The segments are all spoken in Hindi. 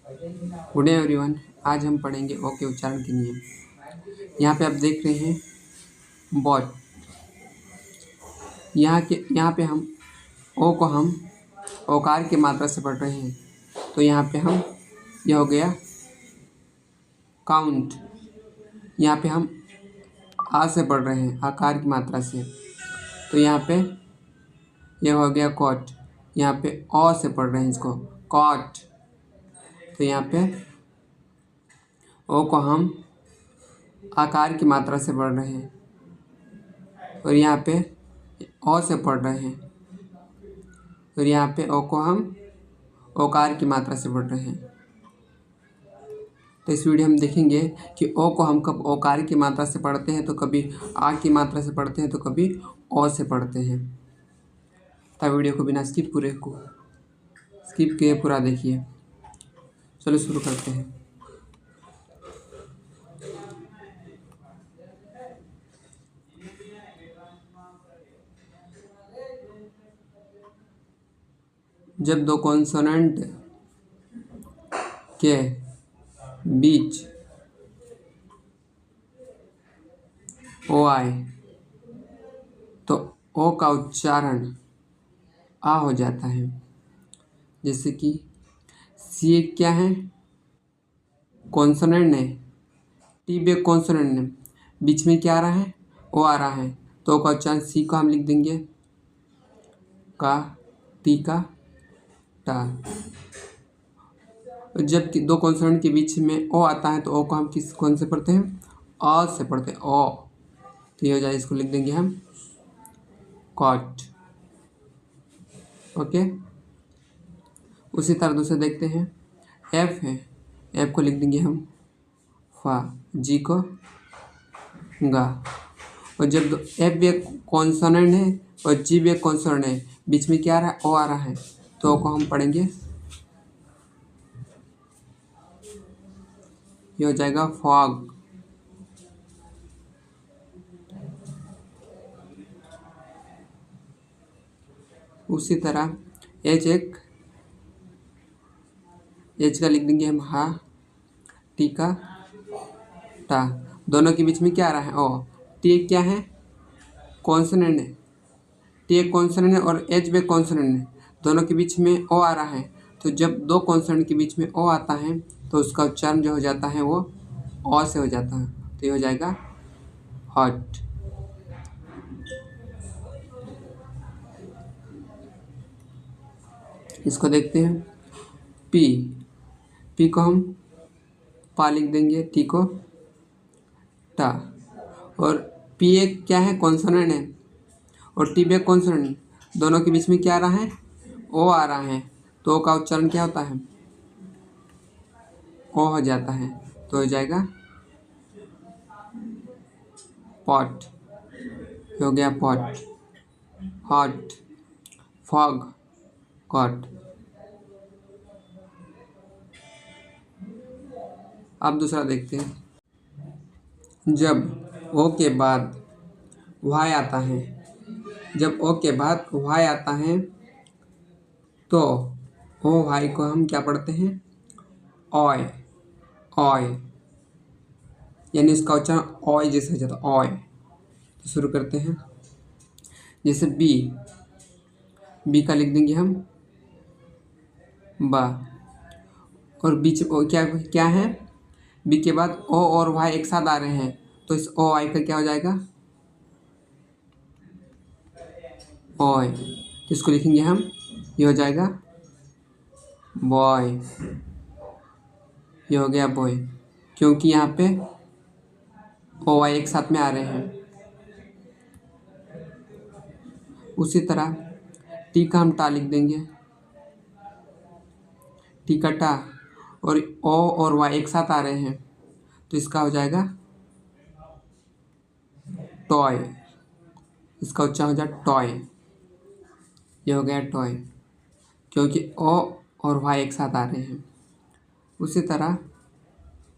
Good day everyone. आज हम पढ़ेंगे ओ के उच्चारण के नियम। यहाँ पे आप देख रहे हैं बॉट। यहाँ पे हम ओ को हम ओकार की मात्रा से पढ़ रहे हैं। तो यहाँ पे हम यह हो गया काउंट। यहाँ पे हम आ से पढ़ रहे हैं आकार की मात्रा से। तो यहाँ पे यह हो गया कॉट। यहाँ पे ओ से पढ़ रहे हैं इसको कॉट। तो यहाँ पे ओ को हम आकार की मात्रा से पढ़ रहे हैं और यहाँ पे ओ से पढ़ रहे हैं और यहाँ पे ओ को हम ओकार की मात्रा से पढ़ रहे हैं। तो इस वीडियो में देखेंगे कि ओ को हम कब ओकार की मात्रा से पढ़ते हैं, तो कभी आ की मात्रा से पढ़ते हैं, तो कभी ओ से पढ़ते हैं। तो वीडियो को बिना स्किप किए पूरा देखिए। चलो शुरू करते हैं। जब दो कॉन्सोनेंट के बीच ओ आए तो ओ का उच्चारण आ हो जाता है। जैसे कि सी एक क्या है, कॉन्सोनेंट है, टी भी एक कॉन्सोनेंट है, बीच में क्या आ रहा है, ओ आ रहा है। तो ओ का उच्चारण सी को हम लिख देंगे का, टी का टा। जब दो कॉन्सोनेंट के बीच में ओ आता है तो ओ को हम कौन से पढ़ते हैं, अ से पढ़ते हैं ओ। तो ये हो जाए, इसको लिख देंगे हम कॉट। ओके। उसी तरह दूसरे देखते हैं, एफ है, एफ को लिख देंगे हम फा, जी को गा। और जब एफ भी एक कॉन्सोनेंट है और जी भी एक कॉन्सोनेंट है, बीच में क्या आ रहा है, ओ आ रहा है, तो ओ को हम पढ़ेंगे, ये हो जाएगा फॉग। उसी तरह एच का लिख देंगे हम हा, टी का टा। दोनों के बीच में क्या आ रहा है, ओ। टी एक क्या है, कॉन्सोनेंट है, टी एक कॉन्सोनेंट है और एच भी कॉन्सोनेंट है, दोनों के बीच में ओ आ रहा है। तो जब दो कॉन्सोनेंट के बीच में ओ आता है तो उसका उच्चारण जो हो जाता है वो ओ से हो जाता है। तो ये हो जाएगा हॉट। इसको देखते हैं, पी को हम पा लिख देंगे, टी को टा। और पी एक क्या है, कॉन्सोनेंट है और टी भी एक कॉन्सोनेंट, दोनों के बीच में क्या आ रहा है, ओ आ रहा है। तो ओ का उच्चारण क्या होता है, ओ हो जाता है। तो हो जाएगा पॉट। हो गया पॉट, हॉट, फॉग, कॉट। अब दूसरा देखते हैं, जब ओ के बाद वाई आता है, जब ओ के बाद वाई आता है तो ओ वाई को हम क्या पढ़ते हैं, ऑय, ऑय, यानी इसका उच्चारण ऑय जैसे हो जाता है, ऑय। तो शुरू करते हैं, जैसे बी का लिख देंगे हम बा। और बीच ओ क्या क्या है, बी के बाद ओ और वाई एक साथ आ रहे हैं, तो इस ओ आई का क्या हो जाएगा, ऑय। तो इसको लिखेंगे हम, ये हो जाएगा बॉय। ये हो गया बॉय, क्योंकि यहाँ पे ओ वाई एक साथ में आ रहे हैं। उसी तरह टी का हम टा लिख देंगे, टी का टा, और ओ और वाई एक साथ आ रहे हैं तो इसका हो जाएगा टॉय। इसका उच्चारण हो जाए टॉय। ये हो गया टॉय, क्योंकि ओ और वाई एक साथ आ रहे हैं। उसी तरह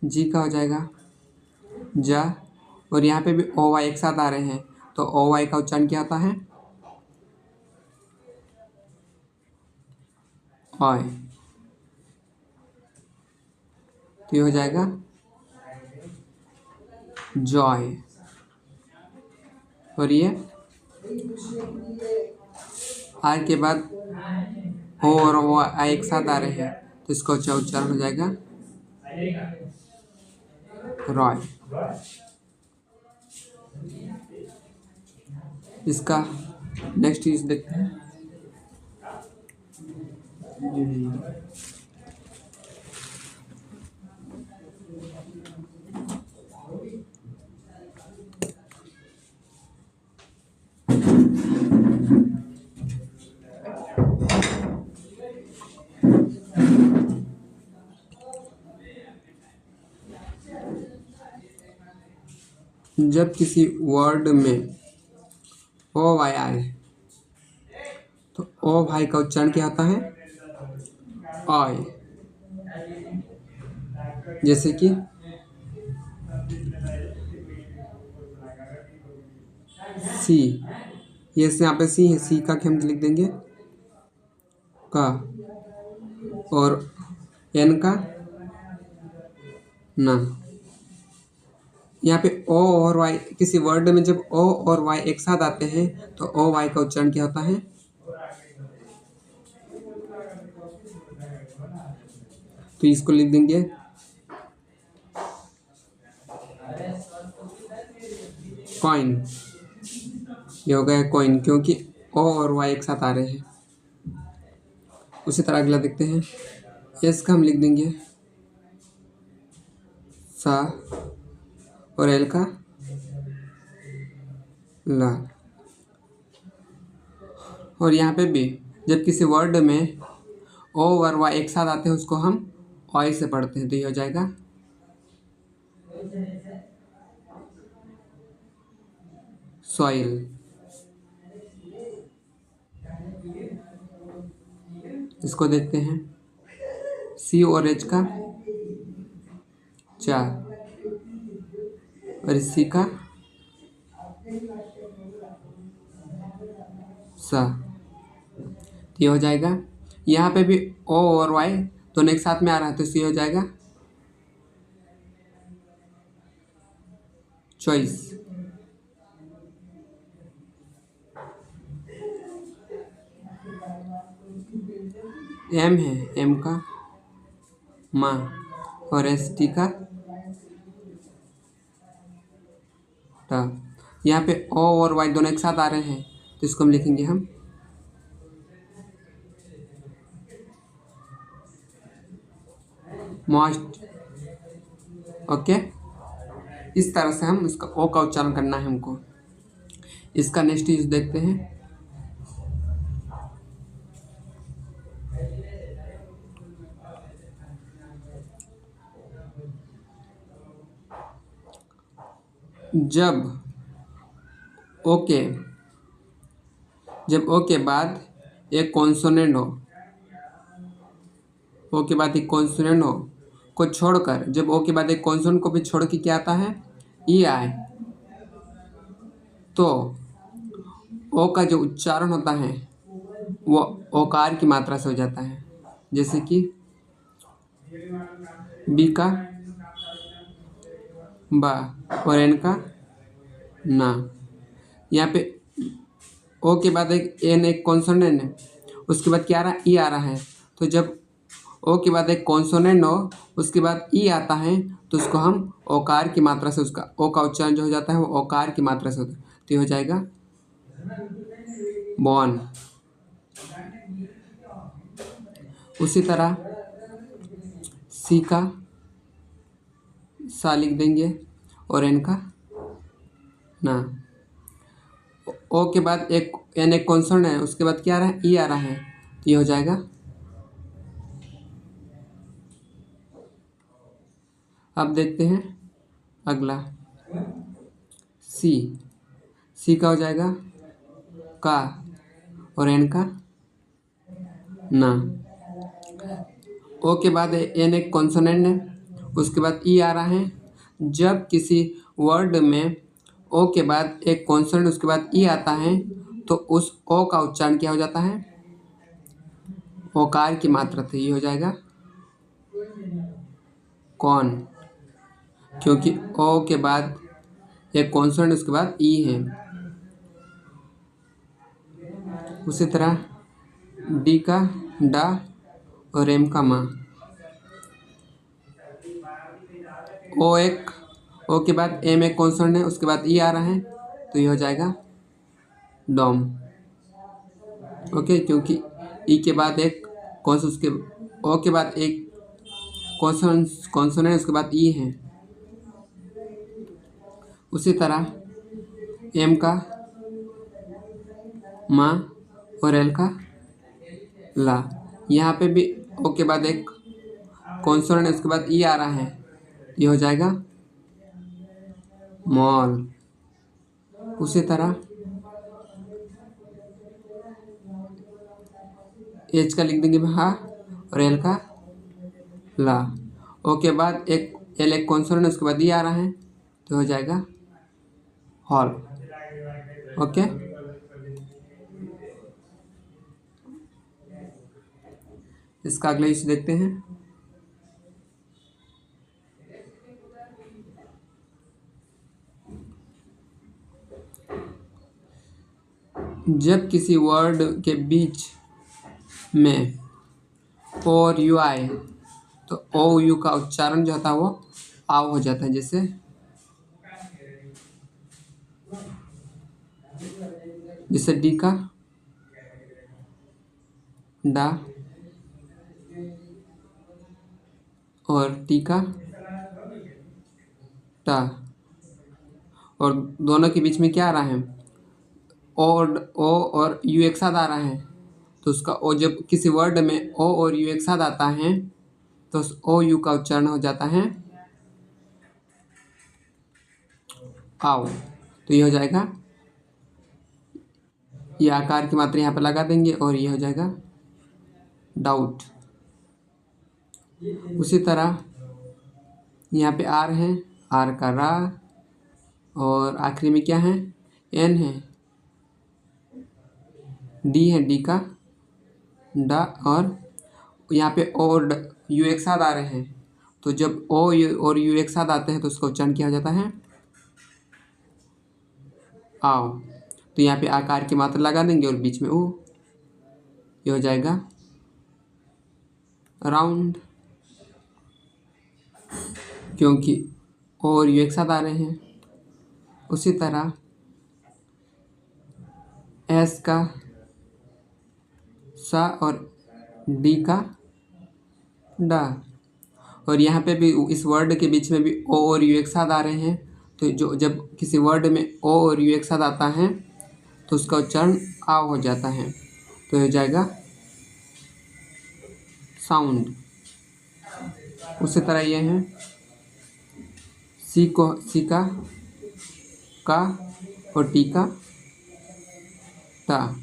जी का हो जाएगा जा, और यहाँ पे भी ओ वाई एक साथ आ रहे हैं तो ओ वाई का उच्चारण क्या होता है, ऑय। तो ये हो जाएगा जॉय। और ये आर के बाद ओ और वो आई एक साथ आ रहे हैं तो इसका उच्चारण हो जाएगा रॉय। इसका नेक्स्ट यूज देखते हैं। जब किसी वर्ड में ओ वाई आए तो ओ भाई का उच्चारण क्या होता है? ऑय। जैसे कि सी, ये यहाँ पे सी है, सी का हम लिख देंगे का, और एन का ना। यहाँ पे ओ और वाई, किसी वर्ड में जब ओ और वाई एक साथ आते हैं तो ओ वाई का उच्चारण क्या होता है? तो इसको लिख देंगे कॉइन। ये हो गया कॉइन, क्योंकि ओ और वाई एक साथ आ रहे हैं। उसी तरह अगला देखते हैं। एस का हम लिख देंगे सा, और एल का ला। और यहाँ पे भी जब किसी वर्ड में ओ और वाई एक साथ आते हैं उसको हम ऑय से पढ़ते हैं, तो ये हो जाएगा सॉइल। इसको देखते हैं। सी और एच का चा, और सी का सा, तो ये हो जाएगा। यहाँ पे भी ओ और वाई दोनों एक साथ में आ रहा है तो सी हो जाएगा चॉइस। एम है, एम का माँ, और एस टी का टा। यहाँ पे ओ और वाई दोनों एक साथ आ रहे हैं तो इसको हम लिखेंगे हम मॉस्ट। ओके, इस तरह से हम इसका ओ का उच्चारण करना है हमको। इसका नेक्स्ट यूज देखते हैं। जब ओके, जब ओ के बाद एक कॉन्सोनेंट हो, ओ के बाद एक कॉन्सोनेंट हो को छोड़कर, जब ओ के बाद एक कॉन्सोनेंट को भी छोड़ के क्या आता है? ई आए, तो ओ का जो उच्चारण होता है वो ओकार की मात्रा से हो जाता है। जैसे कि बी का बा, और एन का ना। यहाँ पे ओ के बाद एक एन एक कॉन्सोनेंट है, उसके बाद क्या आ रहा है? ई आ रहा है। तो जब ओ के बाद एक कॉन्सोनेंट हो उसके बाद ई आता है तो उसको हम ओकार की मात्रा से, उसका ओ का उच्चारण जो हो जाता है वो ओकार की मात्रा से होता है, तो ये हो जाएगा बॉन। उसी तरह सी का सा लिख देंगे, और एन का ना। ओ के बाद एक एन एक कॉन्सोनेंट है, उसके बाद क्या आ रहा है? ई आ रहा है, तो ये हो जाएगा। अब देखते हैं अगला। सी, सी का हो जाएगा का, और एन का ना। ओ के बाद एन एक कॉन्सोनेंट है, उसके बाद ई आ रहा है। जब किसी वर्ड में ओ के बाद एक कॉन्सोनेंट उसके बाद ई आता है तो उस ओ का उच्चारण क्या हो जाता है? ओकार की मात्रा से। ये हो जाएगा कौन, क्योंकि ओ के बाद एक कॉन्सोनेंट उसके बाद ई है। उसी तरह डी का डा और एम का मा। ओ के बाद एम एक कॉन्सोनेंट है, उसके बाद ई आ रहा है तो ये हो जाएगा डॉम। ओके, क्योंकि ई के बाद एक कॉन्सोनेंट, उसके ओ के बाद एक कॉन्सोनेंट उसके बाद ई है। उसी तरह एम का मा और एल का ला। यहाँ पे भी ओ के बाद एक कॉन्सोनेंट है, उसके बाद ई आ रहा है, ये हो जाएगा मॉल। उसी तरह एच का लिख देंगे हा और एल का ला। ओ के बाद एक एल एक कॉन्सोनेंट है, उसके बाद ई आ रहा है तो हो जाएगा हॉल। ओके, इसका अगला इशू देखते हैं। जब किसी वर्ड के बीच में ओ और यू आए तो ओ यू का उच्चारण जो होता है वो आव हो जाता है। जैसे डी का डा और टी का टा, और दोनों के बीच में क्या आ रहा है, ओ और यू एक साथ आ रहा है तो उसका ओ, जब किसी वर्ड में ओ और यू एक साथ आता है तो उस ओ यू का उच्चारण हो जाता है आओ। तो ये हो जाएगा, ये आकार की मात्रा यहाँ पर लगा देंगे और ये हो जाएगा डाउट। उसी तरह यहाँ पे आर है, आर का रा, और आखिरी में क्या है, एन है, डी है, डी का डा, और यहाँ पे ओ और यू एक साथ आ रहे हैं तो जब ओ और यू एक साथ आते हैं तो उसका उच्चारण क्या हो जाता है आओ। तो यहाँ पे आकार की मात्रा लगा देंगे और बीच में ओ, ये हो जाएगा राउंड, क्योंकि ओ और यू एक साथ आ रहे हैं। उसी तरह एस का सा और डी का डा, और यहाँ पे भी इस वर्ड के बीच में भी ओ और यू एक साथ आ रहे हैं तो जो जब किसी वर्ड में ओ और यू एक साथ आता है तो उसका उच्चारण आव हो जाता है तो हो जाएगा साउंड। उसी तरह ये है सी का और टी का टा।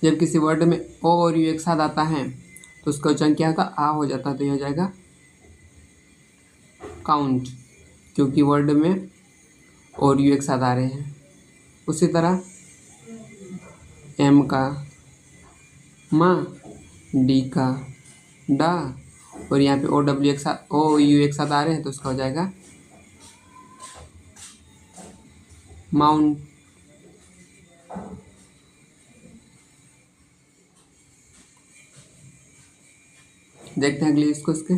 जब किसी वर्ड में ओ और यू एक साथ आता है तो उसका उच्चारण क्या होता है आ हो जाता है तो ये हो जाएगा काउंट, क्योंकि वर्ड में और यू एक साथ आ रहे हैं। उसी तरह एम का मा, डी का डा, और यहाँ पे ओ डब्ल्यू एक साथ, ओ यू एक साथ आ रहे हैं तो उसका हो जाएगा माउंट। देखते हैं अगले इसको, इसके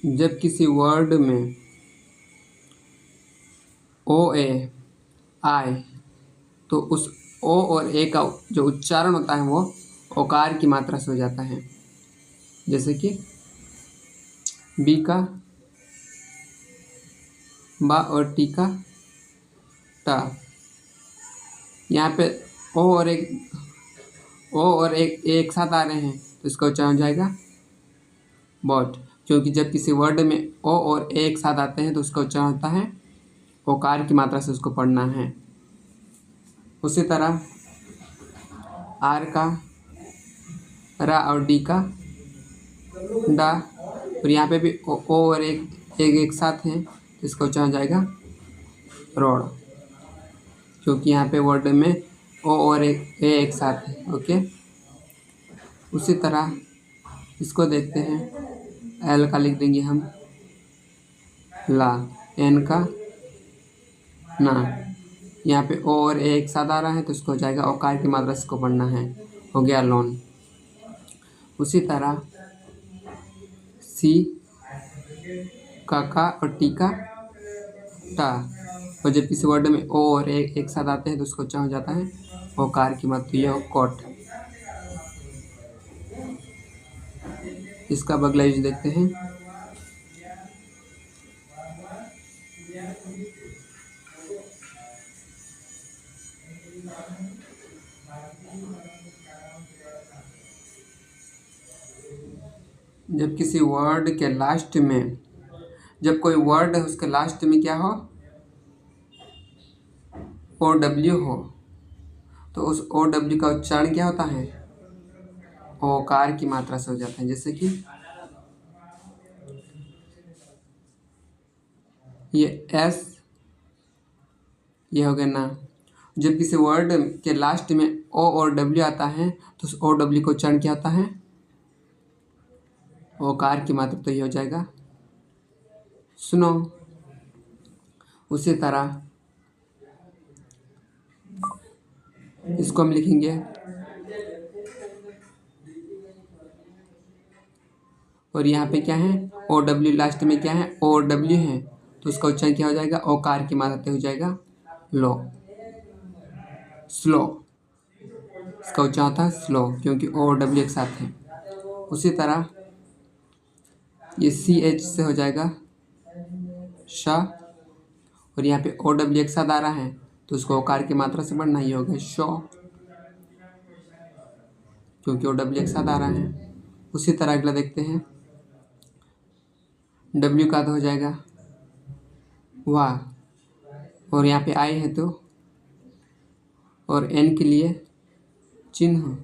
जब किसी वर्ड में ओ ए आए तो उस ओ और ए का जो उच्चारण होता है वो ओकार की मात्रा से हो जाता है। जैसे कि बी का बा और टी का टा। यहाँ पे ओ और एक साथ आ रहे हैं तो इसका उच्चारण हो जाएगा बॉट, क्योंकि जब किसी वर्ड में ओ और ए एक साथ आते हैं तो उसका उच्चारण होता है ओकार की मात्रा से उसको पढ़ना है। उसी तरह आर का रा और डी का डा, और यहाँ पे भी ओ और एक साथ हैं तो इसका उच्चारण हो जाएगा रोड, क्योंकि यहाँ पे वर्ड में ओ और ए एक साथ है। ओके, उसी तरह इसको देखते हैं। एल का लिख देंगे हम ला, एन का ना। यहाँ पे ओ और ए एक साथ आ रहा है तो इसको हो जाएगा औकार की मात्रा से इसको पढ़ना है, हो गया लोन। उसी तरह सी का और टी का टा, और जब किसी वर्ड में ओ और ए एक साथ आते हैं तो उसको क्या हो जाता है, औकार की मात्रा। यह कोट। इसका अगला यूज देखते हैं। जब किसी वर्ड के लास्ट में, जब कोई वर्ड है उसके लास्ट में क्या हो, ओ डब्ल्यू हो, तो उस ओ डब्ल्यू का उच्चारण क्या होता है, ओकार की मात्रा से हो जाता है। जैसे कि ये एस, ये हो गया ना। जब किसी वर्ड के लास्ट में ओ और डब्ल्यू आता है तो उस ओ डब्ल्यू का उच्चारण क्या होता है, ओकार की मात्रा, तो ये हो जाएगा सुनो। उसी तरह इसको हम लिखेंगे और यहाँ पे क्या है, ओ डब्ल्यू लास्ट में क्या है, ओ डब्ल्यू है, तो उसका उच्चारण क्या हो जाएगा, ओकार की मात्रा हो जाएगा लो, स्लो। इसका उच्चारण होता है स्लो, क्योंकि ओ और डब्ल्यू एक साथ है। उसी तरह ये सी एच से हो जाएगा शा, और यहाँ पे ओ डब्ल्यू एक साथ आ रहा है तो उसको ओकार की मात्रा से बढ़ना, ही होगा शो, क्योंकि ओ डब्ल्यू एक साथ आ रहा है। उसी तरह अगला देखते हैं। डब्ल्यू का तो हो जाएगा वाह, और यहाँ पे आई है तो, और एन के लिए चिन्ह,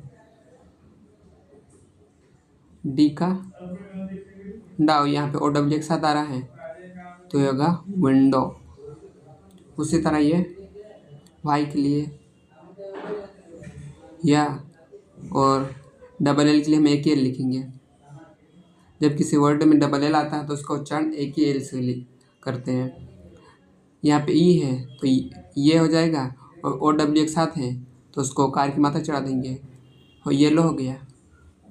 डी का डाउ, यहाँ पे ओ डब्ल्यू एक साथ आ रहा है तो ये होगा विंडो। उसी तरह ये वाई के लिए या, और डबल एल के लिए हम एक ही एल लिखेंगे। जब किसी वर्ड में डबल एल आता है तो उसका उच्चारण एक ही एल से करते हैं। यहाँ पे ई है तो ये हो जाएगा, और ओ डब्ल्यू एक साथ है तो उसको कार की मात्रा चढ़ा देंगे, और येलो हो गया।